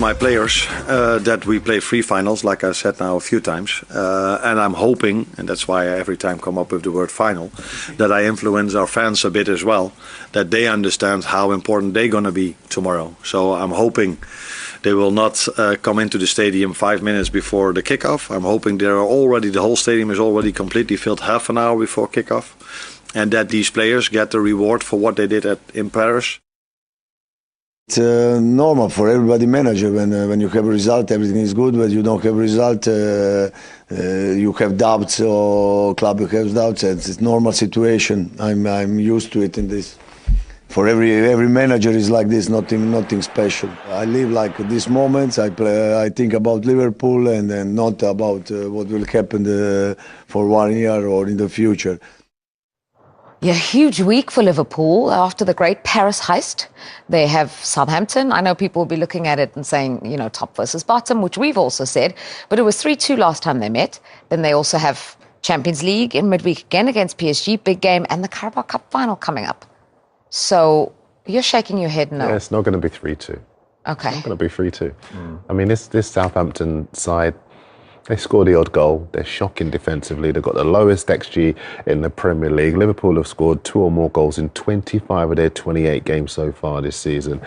my players that we play 3 finals, like I said now a few times. And I'm hoping, and that's why I every time come up with the word final, that I influence our fans a bit as well, that they understand how important they're going to be tomorrow. So I'm hoping they will not come into the stadium 5 minutes before the kickoff. I'm hoping the whole stadium is already completely filled half an hour before kickoff, and that these players get the reward for what they did in Paris. It's normal for everybody manager. When you have a result, everything is good. When you don't have a result, you have doubts, or club has doubts. It's a normal situation. I'm used to it in this. For every manager is like this. Nothing special. I live like these moments. I think about Liverpool and not about what will happen for 1 year or in the future. Yeah, huge week for Liverpool after the great Paris heist. They have Southampton. I know people will be looking at it and saying, you know, top versus bottom, which we've also said. But it was 3-2 last time they met. Then they also have Champions League in midweek again against PSG, big game, and the Carabao Cup final coming up. So you're shaking your head no. Yeah, it's not going to be 3-2. Okay. It's not going to be 3-2. I mean, this Southampton side, they score the odd goal. They're shocking defensively. They've got the lowest XG in the Premier League. Liverpool have scored 2 or more goals in 25 of their 28 games so far this season.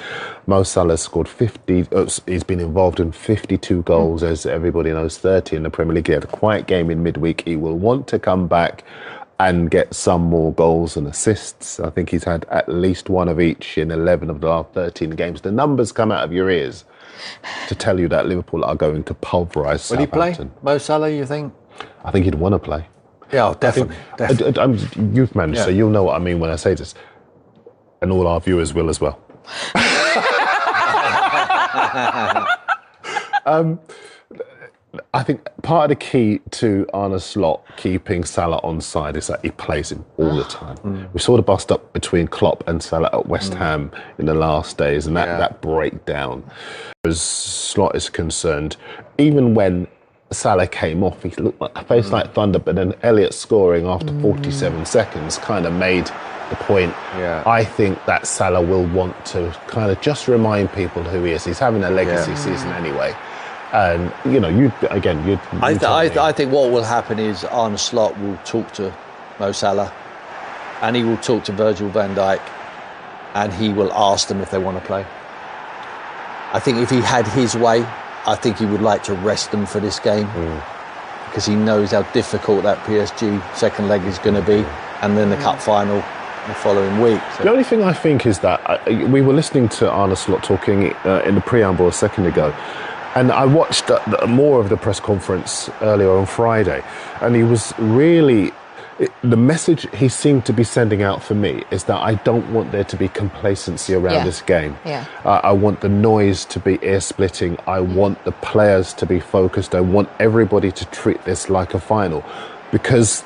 Mo Salah scored 50. He's been involved in 52 goals, as everybody knows, 30 in the Premier League. He had a quiet game in midweek. He will want to come back and get some more goals and assists. I think he's had at least 1 of each in 11 of the last 13 games. The numbers come out of your ears to tell you that Liverpool are going to pulverise Southampton. Will he play, Mo Salah, you think? I think he'd want to play. Yeah, definitely. I'm youth manager, so you'll know what I mean when I say this. And all our viewers will as well. I think part of the key to Arne Slot keeping Salah on side is that he plays him all the time. We saw the bust up between Klopp and Salah at West Ham in the last days, and that breakdown. As Slot is concerned, even when Salah came off, he looked like a face like thunder, but then Elliott scoring after 47 seconds kind of made the point. I think that Salah will want to kind of just remind people who he is. He's having a legacy season anyway. And, you know, I think what will happen is Arne Slot will talk to Mo Salah and he will talk to Virgil van Dijk and he will ask them if they want to play. I think if he had his way, I think he would like to rest them for this game because he knows how difficult that PSG second leg is going to be, and then the cup final the following week. So. The only thing I think is that we were listening to Arne Slot talking in the preamble a second ago, and I watched more of the press conference earlier on Friday, and he was really... The message he seemed to be sending out for me is that I don't want there to be complacency around this game. I want the noise to be ear-splitting. I want the players to be focused. I want everybody to treat this like a final. Because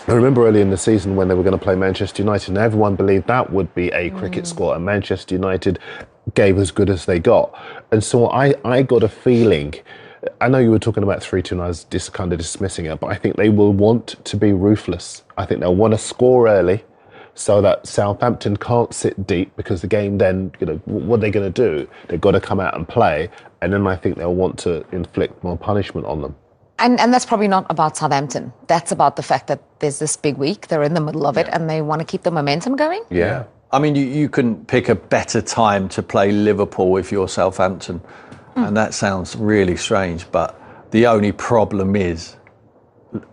I remember early in the season when they were going to play Manchester United, and everyone believed that would be a cricket score, and Manchester United gave as good as they got. And so I got a feeling... I know you were talking about 3-2 and I was just kind of dismissing it, but I think they will want to be ruthless. I think they'll want to score early so that Southampton can't sit deep, because the game then, you know, what are they going to do? They've got to come out and play, and then I think they'll want to inflict more punishment on them. And that's probably not about Southampton. That's about the fact that there's this big week, they're in the middle of it, and they want to keep the momentum going. Yeah. I mean, you couldn't pick a better time to play Liverpool if you're Southampton. And that sounds really strange, but the only problem is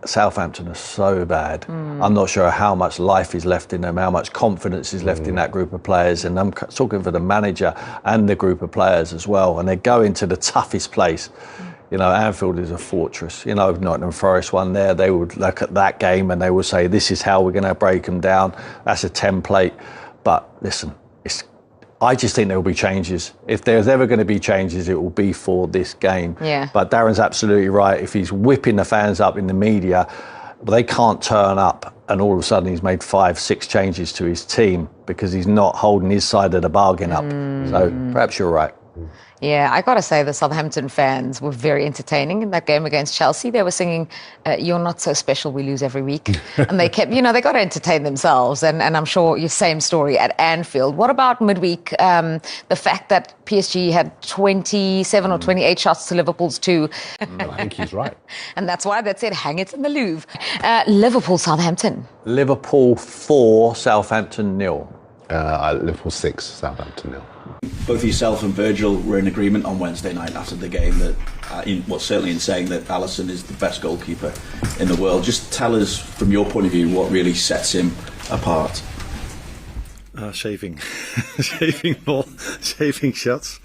Southampton are so bad. I'm not sure how much life is left in them, how much confidence is left in that group of players. And I'm talking for the manager and the group of players as well. And they're going to the toughest place. You know, Anfield is a fortress. You know, Nottingham Forest won there. They would look at that game and they would say, this is how we're going to break them down. That's a template. But listen, I just think there will be changes. If there's ever going to be changes, it will be for this game. Yeah. But Darren's absolutely right. If he's whipping the fans up in the media, they can't turn up and all of a sudden he's made 5-6 changes to his team because he's not holding his side of the bargain up. So perhaps you're right. Yeah, I got to say the Southampton fans were very entertaining in that game against Chelsea. They were singing, "You're not so special, we lose every week." And they kept, they got to entertain themselves. And I'm sure your same story at Anfield. What about midweek? The fact that PSG had 27 or 28 shots to Liverpool's 2. I think he's right. And that's why they said, hang it in the Louvre. Liverpool, Southampton. Liverpool 4, Southampton 0. Liverpool 6, Southampton 0. Both yourself and Virgil were in agreement on Wednesday night after the game that, certainly in saying that Alisson is the best goalkeeper in the world. Just tell us, from your point of view, what really sets him apart. Saving, saving ball, saving shots.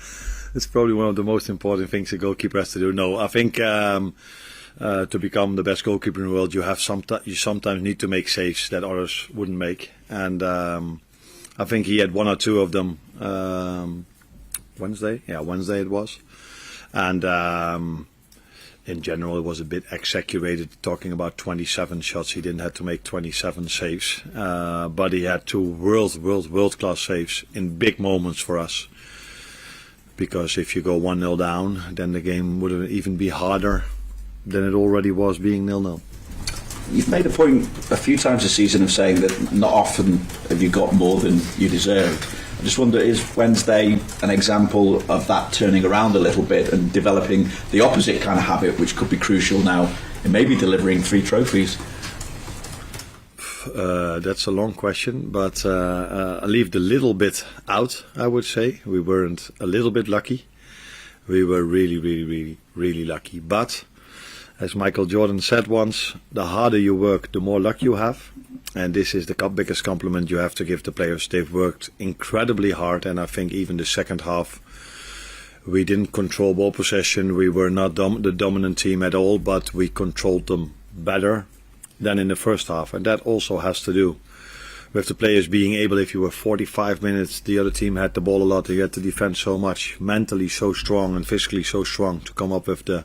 It's probably one of the most important things a goalkeeper has to do. No, I think to become the best goalkeeper in the world, you sometimes need to make saves that others wouldn't make, and I think he had one or two of them Wednesday. Yeah, Wednesday it was. And in general, it was a bit exaggerated talking about 27 shots. He didn't have to make 27 saves. But he had two world-class saves in big moments for us. Because if you go 1-0 down, then the game would even be harder than it already was being 0-0. You've made a point a few times this season of saying that not often have you got more than you deserved. I just wonder, is Wednesday an example of that turning around a little bit and developing the opposite kind of habit, which could be crucial now in maybe delivering 3 trophies? That's a long question, but I leave the little bit out, I would say. We weren't a little bit lucky. We were really lucky. But as Michael Jordan said once, the harder you work, the more luck you have. And this is the biggest compliment you have to give the players. They've worked incredibly hard, and I think even the second half, we didn't control ball possession. We were not the dominant team at all, but we controlled them better than in the first half. And that also has to do with the players being able, if you were 45 minutes, the other team had the ball a lot, you had to defend so much, mentally so strong and physically so strong to come up with the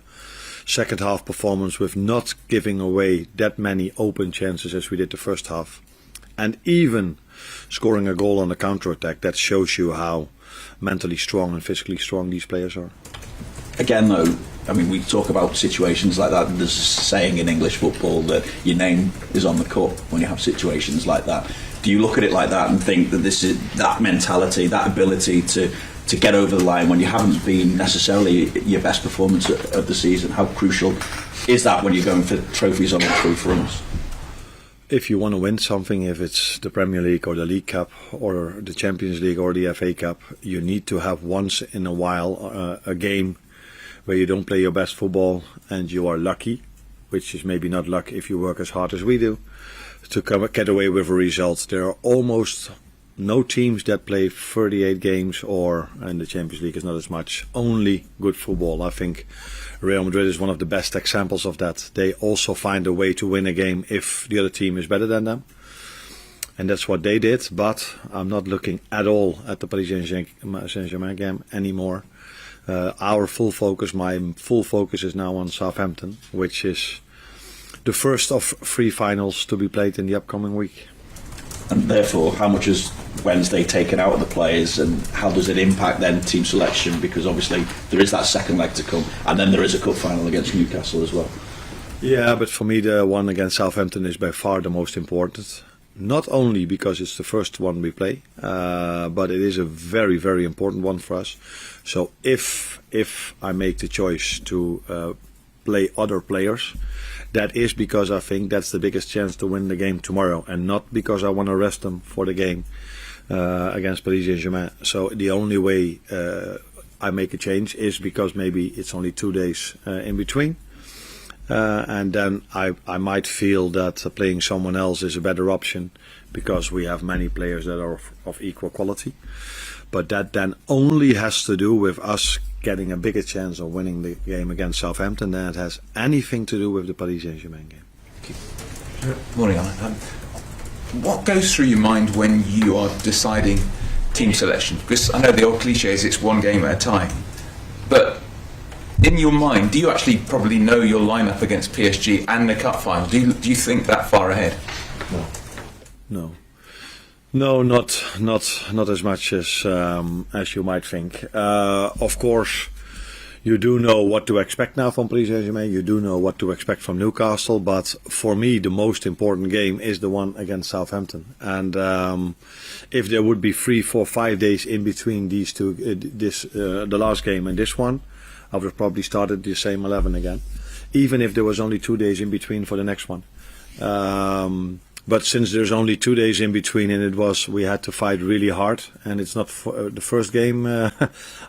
second half performance with not giving away that many open chances as we did the first half, and even scoring a goal on the counter-attack. That shows you how mentally strong and physically strong these players are. Again though, I mean, we talk about situations like that. There's a saying in English football that your name is on the cup when you have situations like that. Do you look at it like that and think that this is that mentality, that ability to get over the line when you haven't been necessarily your best performance of the season? How crucial is that when you're going for trophies on all 3 fronts? If you want to win something, if it's the Premier League or the League Cup or the Champions League or the FA Cup, you need to have once in a while a game where you don't play your best football and you are lucky, which is maybe not luck if you work as hard as we do, to get away with a result. There are almost no teams that play 38 games, or in the Champions League is not as much, only good football. I think Real Madrid is one of the best examples of that. They also find a way to win a game if the other team is better than them. And that's what they did, but I'm not looking at all at the Paris Saint-Germain game anymore. My full focus is now on Southampton, which is the first of 3 finals to be played in the upcoming week. And therefore, how much has Wednesday taken out of the players, and how does it impact then team selection? Because obviously there is that second leg to come, and then there is a cup final against Newcastle as well. Yeah, but for me the one against Southampton is by far the most important. Not only because it's the first one we play, but it is a very important one for us. So if I make the choice to play other players, that is because I think that's the biggest chance to win the game tomorrow, and not because I want to rest them for the game against Paris Saint-Germain. So the only way I make a change is because maybe it's only 2 days in between, and then I might feel that playing someone else is a better option because we have many players that are of equal quality. But that then only has to do with us getting a bigger chance of winning the game against Southampton than it has anything to do with the Paris Saint-Germain game. Morning, Arne. What goes through your mind when you are deciding team selection? Because I know the old cliche is it's one game at a time. But in your mind, do you actually probably know your lineup against PSG and the cup final? Do you think that far ahead? No. No, not as much as you might think. Of course, you do know what to expect now from Paris Saint-Germain. You do know what to expect from Newcastle. But for me, the most important game is the one against Southampton. And if there would be 3, 4, 5 days in between these two, the last game and this one, I would have probably started the same 11 again, even if there was only 2 days in between for the next one. But since there's only 2 days in between, and we had to fight really hard, and it's not the first game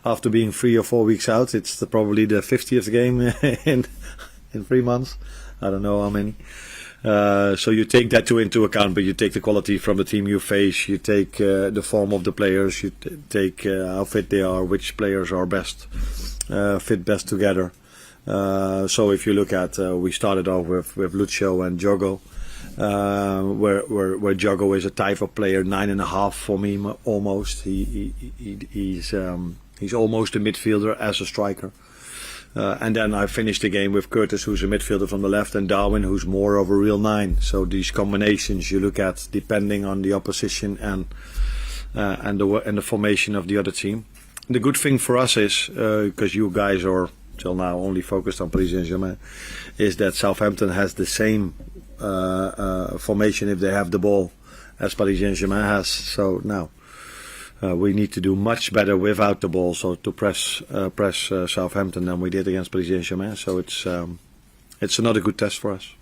after being 3 or 4 weeks out. It's probably the 50th game in 3 months. I don't know how many. So you take that into account, but you take the quality from the team you face. You take the form of the players. You take how fit they are, which players are best fit best together. So if you look at, we started off with Lucio and Jogo. Where Jogo is a type of player, 9.5 for me almost. He's almost a midfielder as a striker. And then I finished the game with Curtis, who's a midfielder from the left, and Darwin, who's more of a real 9. So these combinations you look at depending on the opposition and the formation of the other team. The good thing for us is, because you guys are till now only focused on Paris Saint-Germain, is that Southampton has the same formation if they have the ball as Paris Saint-Germain has. So now we need to do much better without the ball, so to press Southampton than we did against Paris Saint-Germain. So it's another good test for us.